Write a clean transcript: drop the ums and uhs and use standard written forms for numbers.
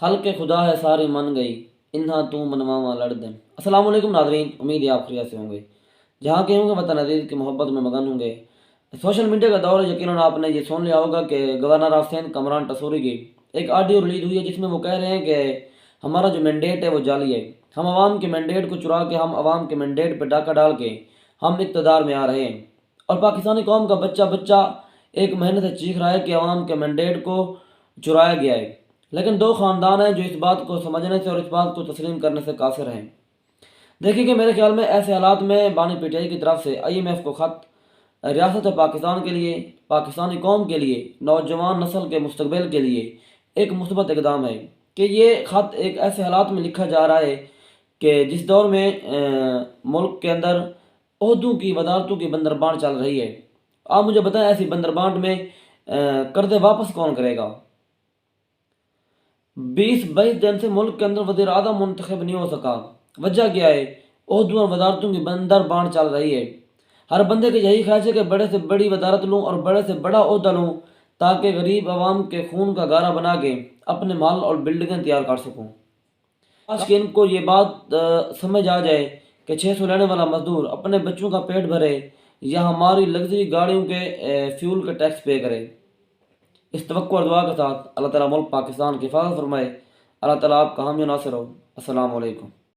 خلق خدا ہے ساری من گئی، انہا تو منواواں لڑ دیں۔ السلام علیکم ناظرین، امید ہے آپ خیریت سے ہوں گے، جہاں کے ہوں گے وطن عزیز کی محبت میں مگن ہوں گے۔ سوشل میڈیا کا دور ہے، یقیناً آپ نے یہ سن لیا ہوگا کہ گورنر آف سندھ کامران ٹسوری کی ایک آڈیو ریلیز ہوئی ہے، جس میں وہ کہہ رہے ہیں کہ ہمارا جو مینڈیٹ ہے وہ جعلی ہے، ہم عوام کے مینڈیٹ کو چرا کے، ہم عوام کے مینڈیٹ پہ ڈاکہ ڈال کے ہم اقتدار میں آ رہے ہیں، اور پاکستانی قوم کا بچہ بچہ ایک مہینے سے چیخ رہا ہے کہ عوام کے مینڈیٹ کو چرایا گیا ہے۔ لیکن دو خاندان ہیں جو اس بات کو سمجھنے سے اور اس بات کو تسلیم کرنے سے قاصر ہیں۔ دیکھیے کہ میرے خیال میں ایسے حالات میں بانی پی ٹی آئی کی طرف سے IMF کو خط ریاست پاکستان کے لیے، پاکستانی قوم کے لیے، نوجوان نسل کے مستقبل کے لیے ایک مثبت اقدام ہے کہ یہ خط ایک ایسے حالات میں لکھا جا رہا ہے کہ جس دور میں ملک کے اندر عہدوں کی وزارتوں کی بندربان چل رہی ہے۔ آپ مجھے بتائیں، ایسی بندربان میں قرضے واپس کون کرے گا؟ 20-22 دن سے ملک کے اندر وزیر اعظم منتخب نہیں ہو سکا۔ وجہ کیا ہے؟ عہدوں اور وزارتوں کی بندر بانٹ چل رہی ہے۔ ہر بندے کی یہی خواہش ہے کہ بڑے سے بڑی وزارت لوں اور بڑے سے بڑا عہدہ لوں، تاکہ غریب عوام کے خون کا گارہ بنا کے اپنے مال اور بلڈنگیں تیار کر سکوں۔ کاش کہ ان کو یہ بات سمجھ آ جائے کہ 600 لینے والا مزدور اپنے بچوں کا پیٹ بھرے یا ہماری لگژری گاڑیوں کے فیول کا ٹیکس پے کرے۔ اس توقع اور دعا کے ساتھ اللہ تعالیٰ ملک پاکستان کی حفاظت فرمائے۔ اللہ تعالیٰ آپ کا حامی و ناصر ہو۔ السلام علیکم۔